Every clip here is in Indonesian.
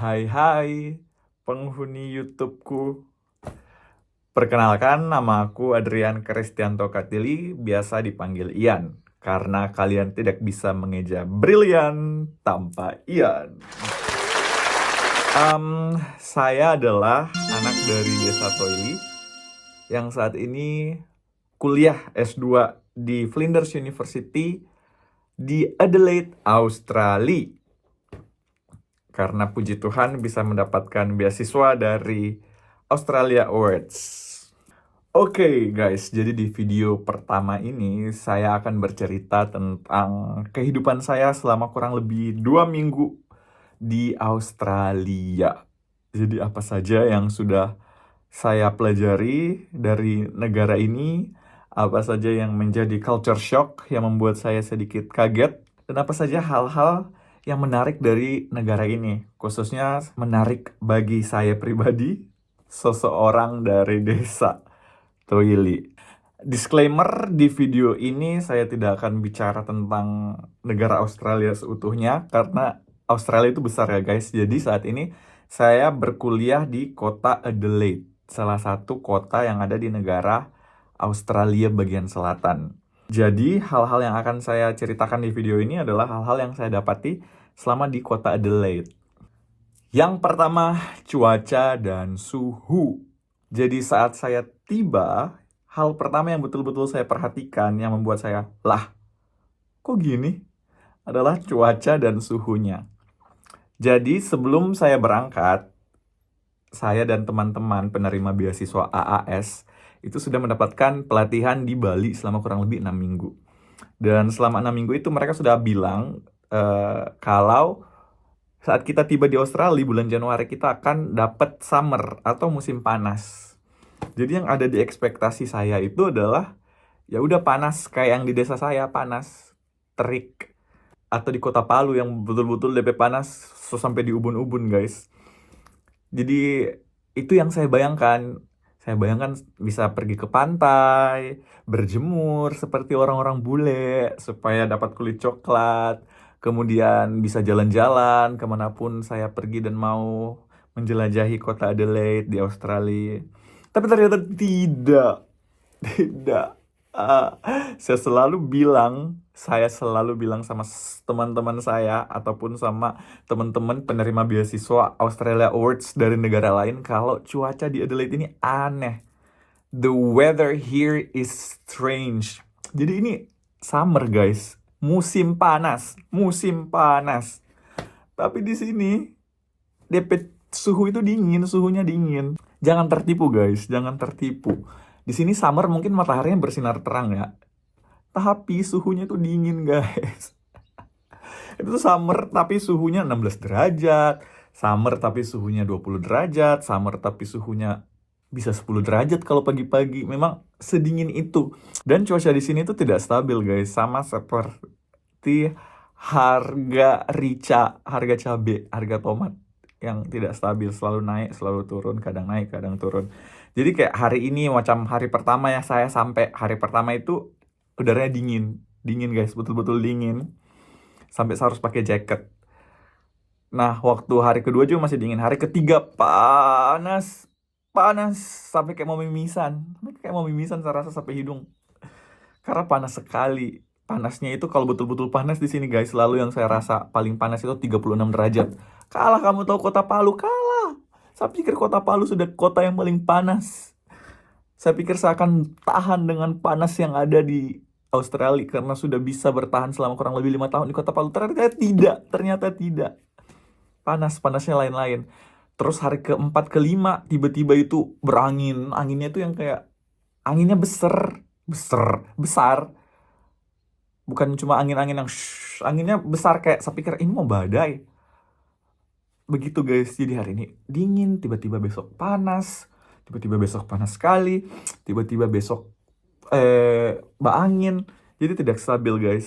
Hai penghuni YouTubeku. Perkenalkan, nama aku Adrian Kristianto Katili, biasa dipanggil Ian. Karena kalian tidak bisa mengeja brilian tanpa Ian. Saya adalah anak dari Desa Toili yang saat ini kuliah S2 di Flinders University di Adelaide, Australia. Karena puji Tuhan bisa mendapatkan beasiswa dari Australia Awards. Oke guys, jadi di video pertama ini saya akan bercerita tentang kehidupan saya selama kurang lebih 2 minggu di Australia. Jadi apa saja yang sudah saya pelajari dari negara ini, apa saja yang menjadi culture shock yang membuat saya sedikit kaget, dan apa saja hal-hal yang menarik dari negara ini, khususnya menarik bagi saya pribadi, seseorang dari desa Toili. Disclaimer, di video ini saya tidak akan bicara tentang negara Australia seutuhnya, karena Australia itu besar ya guys. Jadi saat ini saya berkuliah di kota Adelaide, salah satu kota yang ada di negara Australia bagian selatan. Jadi hal-hal yang akan saya ceritakan di video ini adalah hal-hal yang saya dapati selama di kota Adelaide. Yang pertama, cuaca dan suhu. Jadi saat saya tiba, hal pertama yang betul-betul saya perhatikan yang membuat saya, kok gini? Adalah cuaca dan suhunya. Jadi sebelum saya berangkat, saya dan teman-teman penerima beasiswa AAS itu sudah mendapatkan pelatihan di Bali selama kurang lebih 6 minggu. Dan selama 6 minggu itu mereka sudah bilang kalau saat kita tiba di Australia bulan Januari kita akan dapat summer atau musim panas. Jadi yang ada di ekspektasi saya itu adalah ya udah panas kayak yang di desa saya, panas, terik, atau di Kota Palu yang betul-betul lebih panas sampai di ubun-ubun guys. Jadi itu yang saya bayangkan. Saya bayangkan bisa pergi ke pantai, berjemur seperti orang-orang bule supaya dapat kulit coklat. Kemudian bisa jalan-jalan kemanapun saya pergi dan mau menjelajahi kota Adelaide di Australia. Tapi ternyata tidak. Tidak. Ah, saya selalu bilang sama teman-teman saya ataupun sama teman-teman penerima beasiswa Australia Awards dari negara lain kalau cuaca di Adelaide ini aneh. The weather here is strange. Jadi ini summer guys, musim panas, musim panas. Tapi di sini DP suhu itu dingin, suhunya dingin. Jangan tertipu guys, jangan tertipu. Di sini summer mungkin mataharinya bersinar terang ya. Tapi suhunya tuh dingin guys. Itu tuh summer tapi suhunya 16 derajat. Summer tapi suhunya 20 derajat. Summer tapi suhunya bisa 10 derajat kalau pagi-pagi. Memang sedingin itu. Dan cuaca di sini tuh tidak stabil guys. Sama seperti harga rica, harga cabai, harga tomat yang tidak stabil, selalu naik, selalu turun, kadang naik, kadang turun. Jadi kayak hari ini macam hari pertama ya saya sampai hari pertama itu udaranya dingin guys, betul-betul dingin. Sampai saya harus pakai jaket. Nah, waktu hari kedua juga masih dingin. Hari ketiga panas, panas sampai kayak mau mimisan. Kayak mau mimisan saya rasa sampai hidung. Karena panas sekali. Panasnya itu kalau betul-betul panas di sini guys, selalu yang saya rasa paling panas itu 36 derajat. Kalah kamu tahu kota Palu, kalah. Saya pikir kota Palu sudah kota yang paling panas. Saya pikir saya akan tahan dengan panas yang ada di Australia karena sudah bisa bertahan selama kurang lebih 5 tahun di kota Palu. Ternyata tidak. Panasnya lain-lain. Terus hari keempat, kelima, tiba-tiba itu berangin. Anginnya tuh yang kayak, anginnya besar. Bukan cuma angin-angin yang anginnya besar kayak saya pikir ini mau badai. Begitu guys, jadi hari ini dingin, tiba-tiba besok panas, tiba-tiba besok panas sekali, tiba-tiba besok angin. Jadi tidak stabil guys.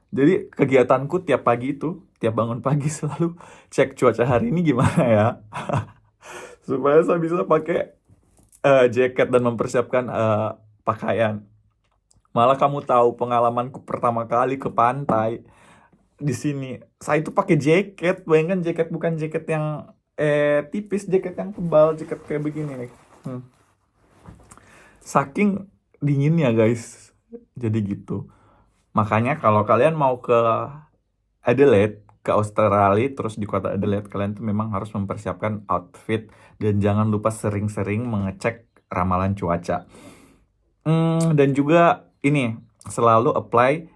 Jadi kegiatanku tiap pagi itu, tiap bangun pagi selalu cek cuaca hari ini gimana ya. Supaya saya bisa pakai jaket dan mempersiapkan pakaian. Malah kamu tahu pengalamanku pertama kali ke pantai di sini. Saya itu pakai jaket, bayangkan jaket bukan jaket yang tipis, jaket yang tebal, jaket kayak begini nih. Saking dinginnya guys, jadi gitu. Makanya kalau kalian mau ke Adelaide, ke Australia, terus di kota Adelaide, kalian tuh memang harus mempersiapkan outfit dan jangan lupa sering-sering mengecek ramalan cuaca. Dan juga ini selalu apply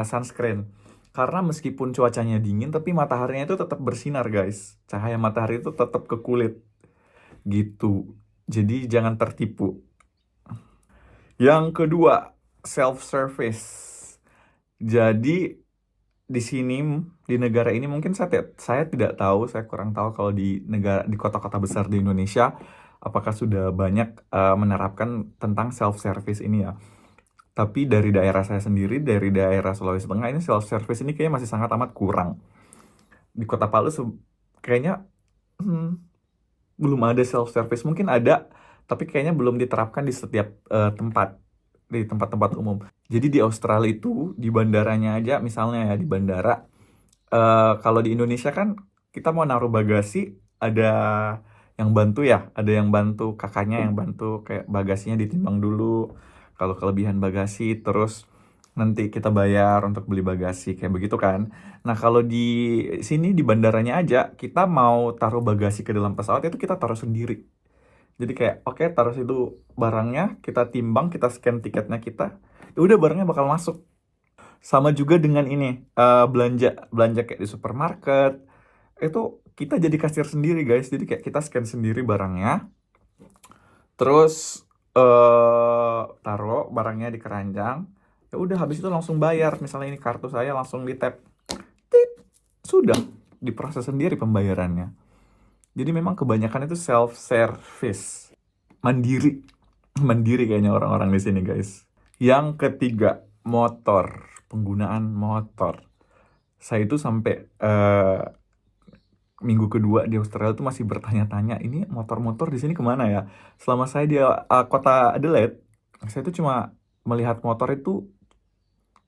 sunscreen. Karena meskipun cuacanya dingin, tapi mataharinya itu tetap bersinar guys. Cahaya matahari itu tetap ke kulit gitu. Jadi jangan tertipu. Yang kedua, self-service. Jadi di sini, di negara ini mungkin saya tidak tahu, saya kurang tahu kalau di kota-kota besar di Indonesia apakah sudah banyak menerapkan tentang self-service ini ya. Tapi dari daerah saya sendiri, dari daerah Sulawesi Tengah ini self-service ini kayaknya masih sangat amat kurang. Di Kota Palu kayaknya belum ada self-service. Mungkin ada, tapi kayaknya belum diterapkan di setiap tempat, di tempat-tempat umum. Jadi di Australia itu, di bandaranya aja, misalnya ya di bandara, kalau di Indonesia kan kita mau naruh bagasi, ada yang bantu ya, ada yang bantu, kakaknya yang bantu, kayak bagasinya ditimbang dulu, kalau kelebihan bagasi, terus nanti kita bayar untuk beli bagasi, kayak begitu kan. Nah kalau di sini di bandaranya aja, kita mau taruh bagasi ke dalam pesawat itu kita taruh sendiri. Jadi kayak oke, taruh situ barangnya, kita timbang, kita scan tiketnya kita, ya udah barangnya bakal masuk. Sama juga dengan ini, belanja kayak di supermarket, itu kita jadi kasir sendiri guys. Jadi kayak kita scan sendiri barangnya, terus taruh barangnya di keranjang, ya udah habis itu langsung bayar. Misalnya ini kartu saya, langsung di tap, tit, sudah diproses sendiri pembayarannya. Jadi memang kebanyakan itu self service, mandiri kayaknya orang-orang di sini guys. Yang ketiga, motor, penggunaan motor. Saya itu sampai minggu kedua di Australia itu masih bertanya-tanya, ini motor-motor di sini kemana ya? Selama saya di kota Adelaide, saya itu cuma melihat motor itu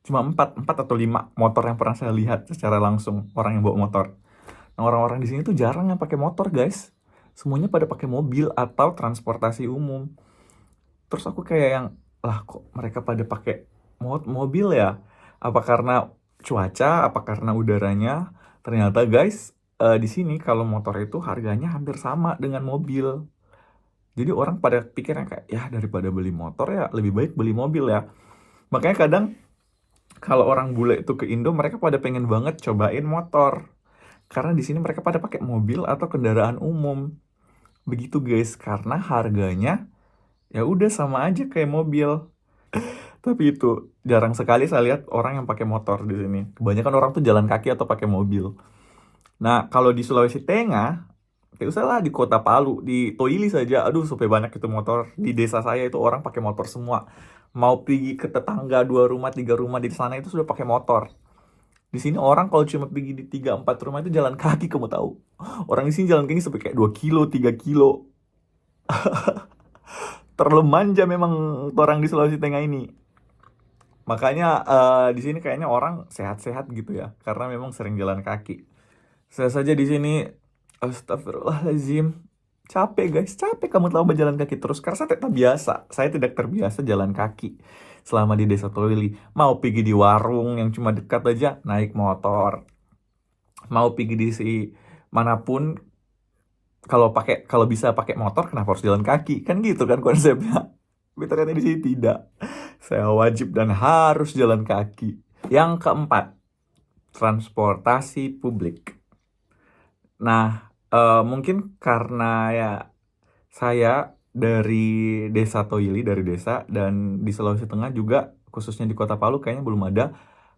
cuma 4 atau 5 motor yang pernah saya lihat secara langsung, orang yang bawa motor. Nah, orang-orang di sini tuh jarang yang pakai motor guys. Semuanya pada pakai mobil atau transportasi umum. Terus aku kayak yang, lah kok mereka pada pakai mobil ya? Apa karena cuaca, apa karena udaranya? Ternyata guys, di sini kalau motor itu harganya hampir sama dengan mobil. Jadi orang pada pikirnya kayak, ya daripada beli motor ya lebih baik beli mobil ya. Makanya kadang kalau orang bule itu ke Indo, mereka pada pengen banget cobain motor. Karena di sini mereka pada pakai mobil atau kendaraan umum. Begitu guys, karena harganya ya udah sama aja kayak mobil. Tapi itu jarang sekali saya lihat orang yang pakai motor di sini. Kebanyakan orang tuh jalan kaki atau pakai mobil. Nah, kalau di Sulawesi Tengah, ya usahlah di Kota Palu, di Toili saja, aduh sampai banyak itu motor. Di desa saya itu orang pakai motor semua. Mau pergi ke tetangga 2 rumah, 3 rumah di sana itu sudah pakai motor. Di sini orang kalau cuma pergi di 3 4 rumah itu jalan kaki, kamu tahu. Orang di sini jalan kaki sampai kayak 2 kilo, 3 kilo. Terlalu manja memang orang di Sulawesi Tengah ini. Makanya di sini kayaknya orang sehat-sehat gitu ya, karena memang sering jalan kaki. Saya saja di sini, astagfirullahaladzim, capek guys, capek kamu telah berjalan kaki terus. Karena saya tidak terbiasa jalan kaki selama di desa Toili. Mau pergi di warung yang cuma dekat aja, naik motor. Mau pergi di manapun, kalau bisa pakai motor, kenapa harus jalan kaki? Kan gitu kan konsepnya. Tapi ternyata di sini tidak. Saya wajib dan harus jalan kaki. Yang keempat, transportasi publik. Nah, mungkin karena ya saya dari desa Toili, dari desa, dan di Sulawesi Tengah juga, khususnya di Kota Palu, kayaknya belum ada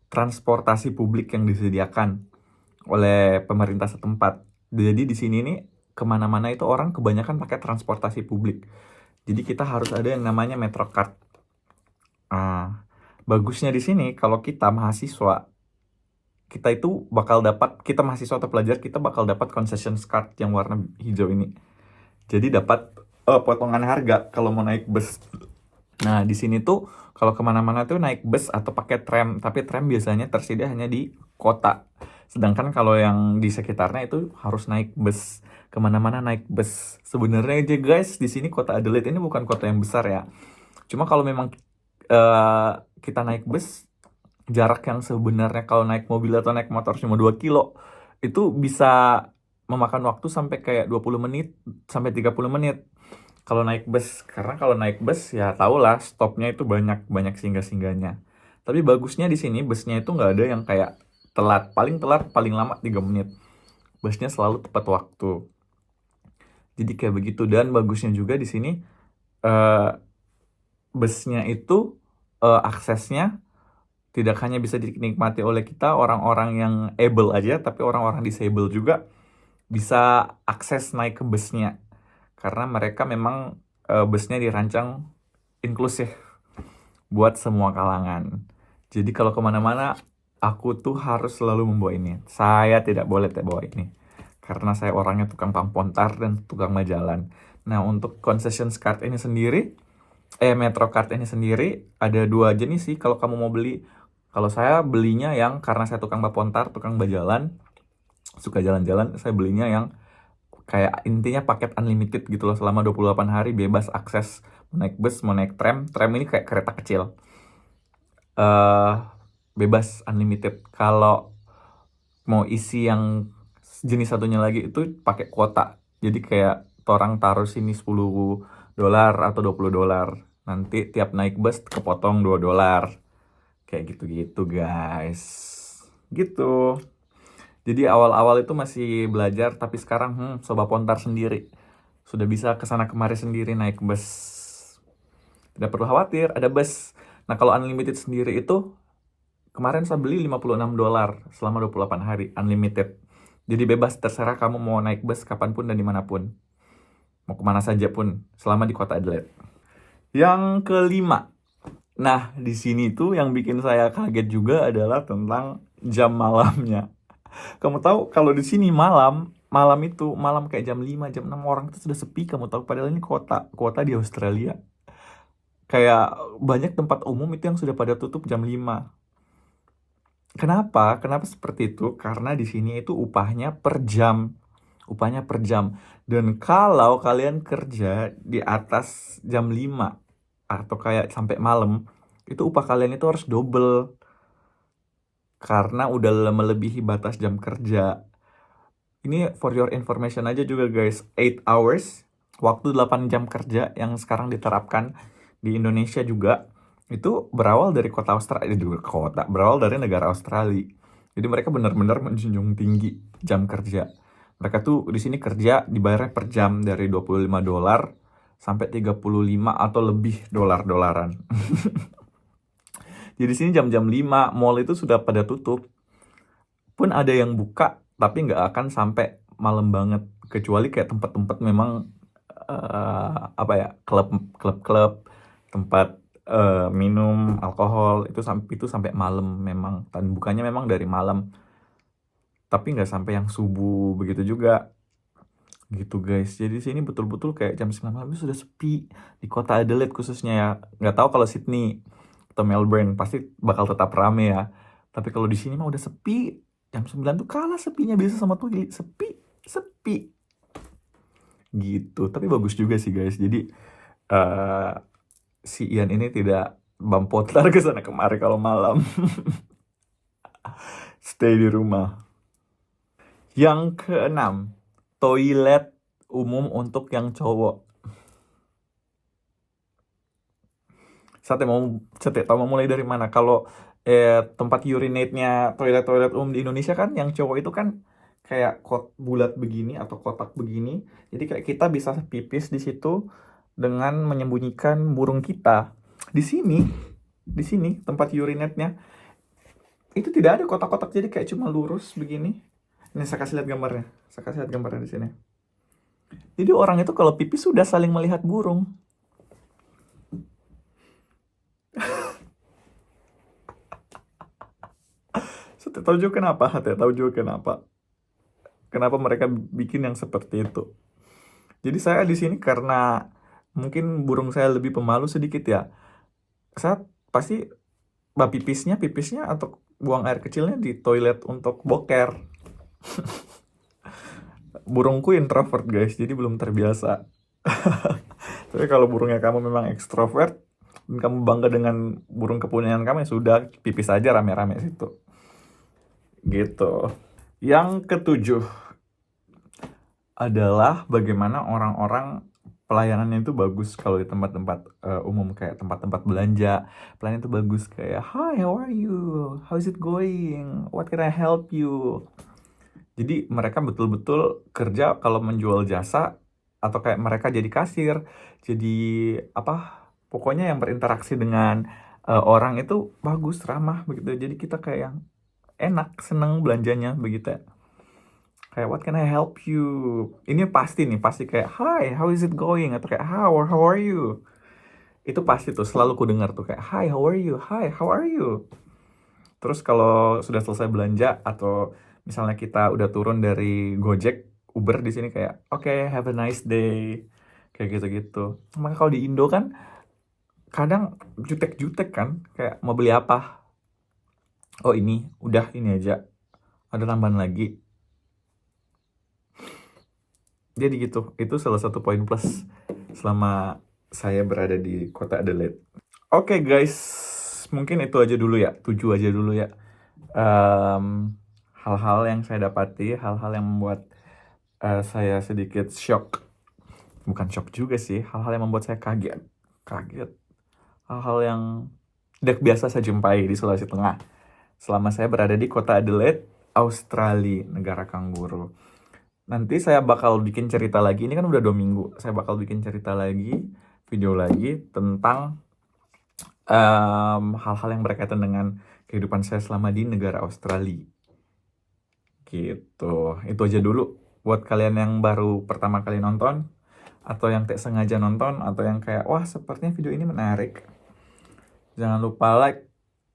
transportasi publik yang disediakan oleh pemerintah setempat. Jadi di sini nih, kemana-mana itu orang kebanyakan pakai transportasi publik. Jadi kita harus ada yang namanya Metrocard. Bagusnya di sini, kalau kita mahasiswa, kita mahasiswa atau pelajar, kita bakal dapat concession card yang warna hijau ini. Jadi dapat potongan harga kalau mau naik bus. Nah di sini tuh kalau kemana-mana tuh naik bus atau pakai tram, tapi tram biasanya tersedia hanya di kota. Sedangkan kalau yang di sekitarnya itu harus naik bus, kemana-mana naik bus. Sebenarnya aja guys, di sini kota Adelaide ini bukan kota yang besar ya. Cuma kalau memang kita naik bus, jarak yang sebenarnya kalau naik mobil atau naik motor cuma 2 kilo, itu bisa memakan waktu sampai kayak 20 menit sampai 30 menit kalau naik bus. Karena kalau naik bus ya tau lah stopnya itu banyak singgah-singgahnya. Tapi bagusnya di sini busnya itu nggak ada yang kayak telat, paling lama 3 menit. Busnya selalu tepat waktu. Jadi kayak begitu. Dan bagusnya juga di sini eh, busnya itu aksesnya tidak hanya bisa dinikmati oleh kita orang-orang yang able aja, tapi orang-orang disable juga bisa akses naik ke busnya. Karena mereka memang busnya dirancang inklusif buat semua kalangan. Jadi kalau kemana-mana, aku tuh harus selalu membawa ini. Saya tidak boleh tidak bawa ini. Karena saya orangnya tukang pampontar dan tukang majalan. Nah, untuk concession card ini sendiri, Metro Card ini sendiri ada 2 jenis sih kalau kamu mau beli. Kalau saya belinya yang karena saya tukang pampontar, tukang bajalan, suka jalan-jalan, saya belinya yang kayak intinya paket unlimited gitu loh, selama 28 hari bebas akses mau naik bus, mau naik tram. Tram ini kayak kereta kecil. eh Bebas unlimited. Kalau mau isi yang jenis satunya lagi itu pakai kuota. Jadi kayak orang taruh sini $10 atau $20. Nanti tiap naik bus kepotong $2. Kayak gitu-gitu guys. Gitu. Jadi awal-awal itu masih belajar, tapi sekarang soba pontar sendiri. Sudah bisa kesana kemari sendiri naik bus. Tidak perlu khawatir, ada bus. Nah kalau unlimited sendiri itu, kemarin saya beli $56 selama 28 hari, unlimited. Jadi bebas, terserah kamu mau naik bus kapanpun dan dimanapun. Mau kemana saja pun, selama di kota Adelaide. Yang kelima. Nah, di sini tuh yang bikin saya kaget juga adalah tentang jam malamnya. Kamu tahu kalau di sini malam kayak jam 5, jam 6 orang itu sudah sepi, kamu tahu, padahal ini kota di Australia. Kayak banyak tempat umum itu yang sudah pada tutup jam 5. Kenapa? Kenapa seperti itu? Karena di sini itu upahnya per jam. Upahnya per jam. Dan kalau kalian kerja di atas jam 5 atau kayak sampai malam, itu upah kalian itu harus double. Karena udah melebihi batas jam kerja. Ini for your information aja juga guys, 8 hours, waktu 8 jam kerja yang sekarang diterapkan di Indonesia juga, itu berawal dari berawal dari negara Australia. Jadi mereka benar-benar menjunjung tinggi jam kerja. Mereka tuh di sini kerja dibayarnya per jam dari $25 sampai 35 atau lebih dolar-dolaran. Jadi di sini jam-jam 5 mall itu sudah pada tutup. Pun ada yang buka, tapi nggak akan sampai malam banget, kecuali kayak tempat-tempat memang apa ya, klub-klub, tempat minum alkohol itu sampai malam memang, dan bukanya memang dari malam, tapi nggak sampai yang subuh begitu juga gitu guys. Jadi sini betul-betul kayak jam 9 malam itu sudah sepi di kota Adelaide khususnya ya. Nggak tahu kalau Sydney atau Melbourne pasti bakal tetap rame ya, tapi kalau di sini mah udah sepi. Jam 9 tuh kalah sepinya biasa sama Tui, sepi gitu. Tapi bagus juga sih guys. Jadi eh si Ian ini tidak bampotar ke sana kemari kalau malam. Stay di rumah. Yang keenam, toilet umum untuk yang cowok. Saya mau mulai dari mana? Kalau tempat urinate-nya toilet umum di Indonesia kan yang cowok itu kan kayak bulat begini atau kotak begini. Jadi kayak kita bisa pipis di situ dengan menyembunyikan burung kita. Di sini tempat urinate-nya itu tidak ada kotak-kotak, jadi kayak cuma lurus begini. Ini saya kasih lihat gambarnya. Di sini. Jadi orang itu kalau pipis sudah saling melihat burung. Saya tahu juga kenapa mereka bikin yang seperti itu. Jadi saya di sini karena mungkin burung saya lebih pemalu sedikit ya. Saya pasti pipisnya atau buang air kecilnya di toilet untuk boker. Burungku introvert guys, jadi belum terbiasa. Tapi kalau burungnya kamu memang ekstrovert, dan kamu bangga dengan burung kepunyaan kamu, ya sudah, pipis aja rame-rame situ. Gitu. Yang ketujuh adalah bagaimana orang-orang pelayanannya itu bagus kalau di tempat-tempat umum kayak tempat-tempat belanja. Pelayanan itu bagus kayak, "Hi, how are you? How is it going? What can I help you?" Jadi mereka betul-betul kerja kalau menjual jasa atau kayak mereka jadi kasir, jadi apa? Pokoknya yang berinteraksi dengan orang itu bagus, ramah begitu. Jadi kita kayak yang enak, seneng belanjanya begitu. Kayak what can I help you? Ini pasti nih, pasti kayak hi, how is it going? Atau kayak how are you? Itu pasti tuh selalu ku dengar tuh kayak hi, how are you? Hi, how are you? Terus kalau sudah selesai belanja atau misalnya kita udah turun dari Gojek, Uber di sini kayak oke, have a nice day. Kayak gitu-gitu. Maka kalau di Indo kan kadang jutek-jutek kan kayak mau beli apa? Oh ini, udah ini aja. Ada tambahan lagi. Jadi gitu, itu salah satu poin plus selama saya berada di kota Adelaide. Oke guys, mungkin itu aja dulu ya, 7 aja dulu ya. Hal-hal yang saya dapati, hal-hal yang membuat saya sedikit shock. Bukan shock juga sih, hal-hal yang membuat saya kaget. Kaget. Hal-hal yang tidak biasa saya jumpai di Sulawesi Tengah. Selama saya berada di kota Adelaide, Australia, negara kanguru. Nanti saya bakal bikin cerita lagi, ini kan udah 2 minggu, saya bakal bikin cerita lagi, video lagi tentang hal-hal yang berkaitan dengan kehidupan saya selama di negara Australia. Gitu, itu aja dulu buat kalian yang baru pertama kali nonton, atau yang tak sengaja nonton, atau yang kayak, wah sepertinya video ini menarik. Jangan lupa like,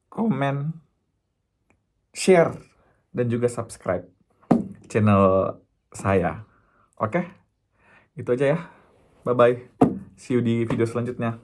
komen, share, dan juga subscribe channel saya. Oke? Itu aja ya. Bye-bye. See you di video selanjutnya.